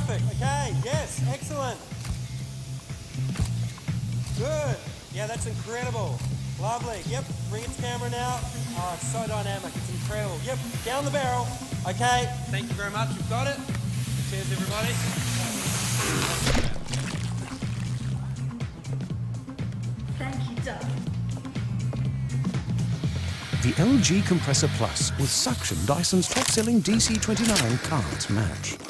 Perfect. Okay, yes, excellent. Good. Yeah, that's incredible. Lovely. Yep, bring it to camera now. Oh, it's so dynamic. It's incredible. Yep, down the barrel. Okay, thank you very much. You've got it. Cheers, everybody. Thank you, Doug. The LG Compressor Plus with suction Dyson's top-selling DC29 can't match.